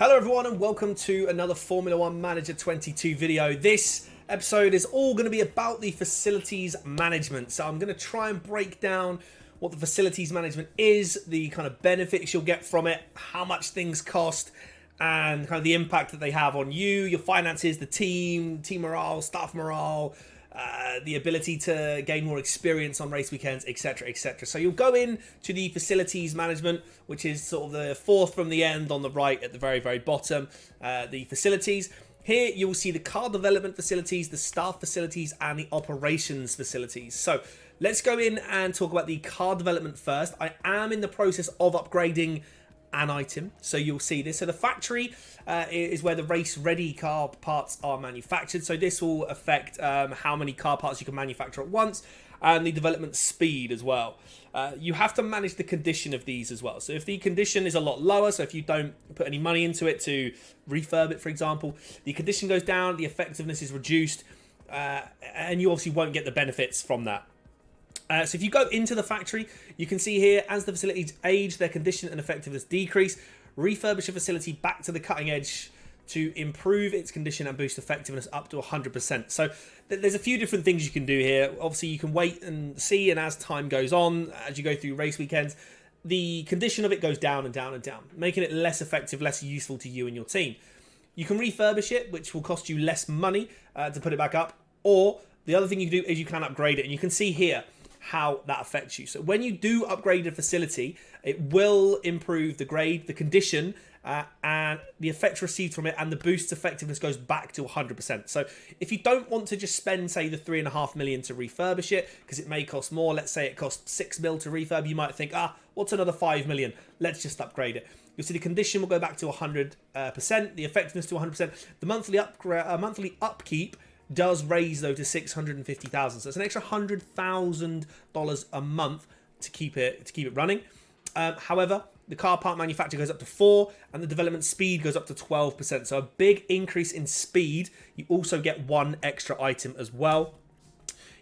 Hello everyone and welcome to another Formula 1 Manager 22 video. This episode is all going to be about the facilities management. So I'm going to try and break down what the facilities management is, the kind of benefits you'll get from it, how much things cost, and kind of the impact that they have on you, your finances, the team morale, staff morale, the ability to gain more experience on race weekends, etc, etc. So you'll go in to the facilities management, which is sort of the fourth from the end on the right at the very bottom. The facilities. Here you will see the car development facilities, the staff facilities, and the operations facilities. So let's go in and talk about the car development first. I am in the process of upgrading an item, so you'll see this. So the factory is where the race ready car parts are manufactured, so this will affect how many car parts you can manufacture at once, and the development speed as well. You have to manage the condition of these as well. So if the condition is a lot lower, so if you don't put any money into it to refurb it, for example, the condition goes down, the effectiveness is reduced, and you obviously won't get the benefits from that. So if you go into the factory, you can see here, as the facilities age, their condition and effectiveness decrease. Refurbish a facility back to the cutting edge to improve its condition and boost effectiveness up to 100%. So there's a few different things you can do here. Obviously, you can wait and see, and as time goes on, as you go through race weekends, the condition of it goes down and down and down, making it less effective, less useful to you and your team. You can refurbish it, which will cost you less money to put it back up, or the other thing you can do is you can upgrade it, and you can see here how that affects you. So when you do upgrade a facility, it will improve the grade, the condition, and the effects received from it, and the boost effectiveness goes back to 100%. So if you don't want to just spend, say, the 3.5 million to refurbish it, because it may cost more, let's say it costs 6 mil to refurb, you might think, what's another 5 million? Let's just upgrade it. You'll see the condition will go back to 100%, the effectiveness to 100%. The monthly upkeep does raise though to $650,000, so it's an extra $100,000 a month to keep it running. However, the car part manufacturer goes up to 4, and the development speed goes up to 12%. So a big increase in speed. You also get one extra item as well.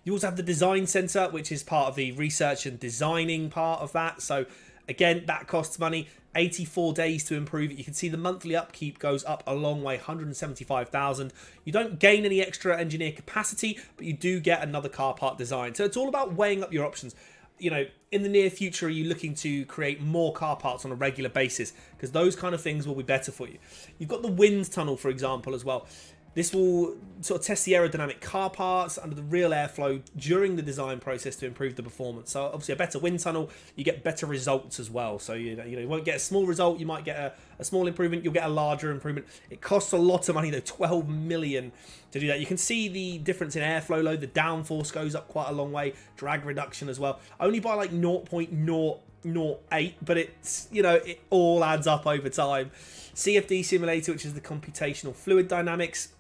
You also have the design center, which is part of the research and designing part of that. So again, that costs money. 84 days to improve it. You can see the monthly upkeep goes up a long way, 175,000. You don't gain any extra engineer capacity, but you do get another car part design. So it's all about weighing up your options. You know, in the near future, are you looking to create more car parts on a regular basis? Because those kind of things will be better for you. You've got the wind tunnel, for example, as well. This will sort of test the aerodynamic car parts under the real airflow during the design process to improve the performance. So obviously a better wind tunnel, you get better results as well. So you won't get a small result, you might get a small improvement, you'll get a larger improvement. It costs a lot of money though, 12 million to do that. You can see the difference in airflow load, the downforce goes up quite a long way, drag reduction as well. Only by like 0.008, but it's, it all adds up over time. CFD simulator, which is the computational fluid dynamics.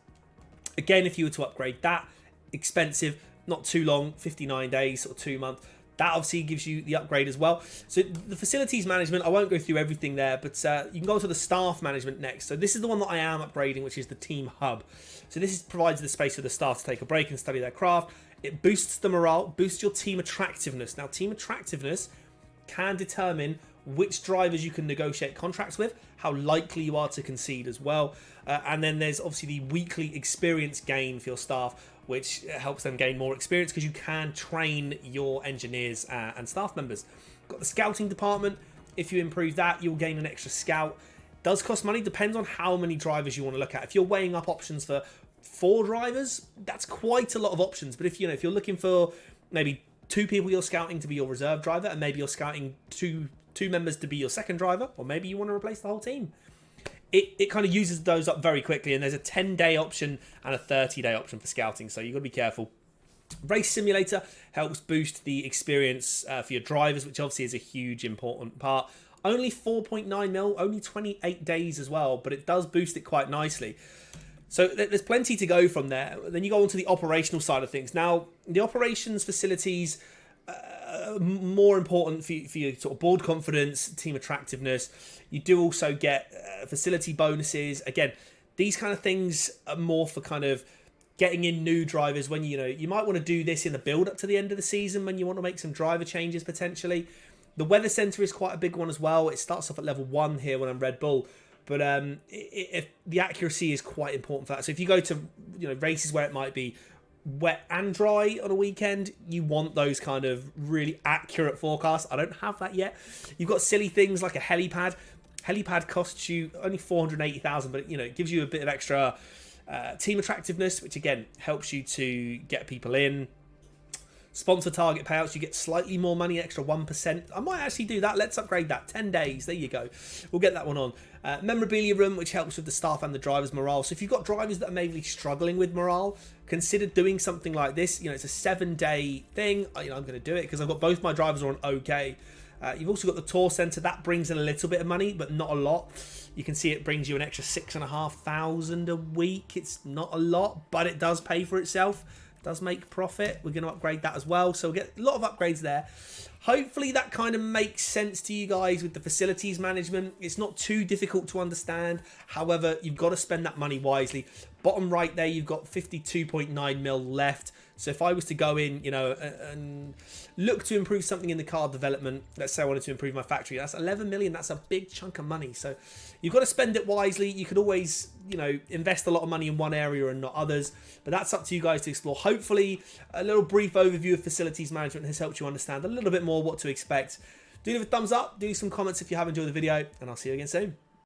Again, if you were to upgrade that, expensive, not too long, 59 days or 2 months. That obviously gives you the upgrade as well. So the facilities management, I won't go through everything there, but you can go to the staff management next. So this is the one that I am upgrading, which is the team hub. So this provides the space for the staff to take a break and study their craft. It boosts the morale, boosts your team attractiveness. Now, team attractiveness can determine which drivers you can negotiate contracts with, how likely you are to concede as well. And then there's obviously the weekly experience gain for your staff, which helps them gain more experience because you can train your engineers and staff members. Got the scouting department. If you improve that, you'll gain an extra scout. Does cost money, depends on how many drivers you want to look at. If you're weighing up options for 4 drivers, that's quite a lot of options. But if you're looking for maybe 2 people you're scouting to be your reserve driver, and maybe you're scouting two members to be your second driver, or maybe you want to replace the whole team, it kind of uses those up very quickly. And there's a 10-day option and a 30-day option for scouting, so you've got to be careful. Race simulator helps boost the experience for your drivers, which obviously is a huge important part. Only 4.9 mil, only 28 days as well, but it does boost it quite nicely. So there's plenty to go from there. Then you go on to the operational side of things. Now, the operations facilities, more important for your sort of board confidence, team attractiveness. You do also get facility bonuses. Again, these kind of things are more for kind of getting in new drivers when you might want to do this in the build up to the end of the season when you want to make some driver changes potentially. The weather center is quite a big one as well. It starts off at level 1 here when I'm Red Bull, But if the accuracy is quite important for that. So if you go to races where it might be wet and dry on a weekend, you want those kind of really accurate forecasts. I don't have that yet. You've got silly things like a helipad. Helipad costs you only 480,000, but it gives you a bit of extra team attractiveness, which again helps you to get people in. Sponsor target payouts, you get slightly more money, extra 1%. I might actually do that. Let's upgrade that. 10 days. There you go. We'll get that one on. Memorabilia room, which helps with the staff and the drivers' morale. So if you've got drivers that are maybe struggling with morale, consider doing something like this. It's a 7-day thing. I'm going to do it because I've got both my drivers are on OK. You've also got the tour centre. That brings in a little bit of money, but not a lot. You can see it brings you an extra 6,500 a week. It's not a lot, but it does pay for itself. Does make profit. We're going to upgrade that as well. So we'll get a lot of upgrades there. Hopefully that kind of makes sense to you guys with the facilities management. It's not too difficult to understand. However, you've got to spend that money wisely. Bottom right there, you've got 52.9 mil left. So if I was to go in, and look to improve something in the car development, let's say I wanted to improve my factory, that's 11 million. That's a big chunk of money. So you've got to spend it wisely. You could always, invest a lot of money in one area and not others, but that's up to you guys to explore. Hopefully a little brief overview of facilities management has helped you understand a little bit more what to expect. Do leave a thumbs up, do some comments if you have enjoyed the video, and I'll see you again soon.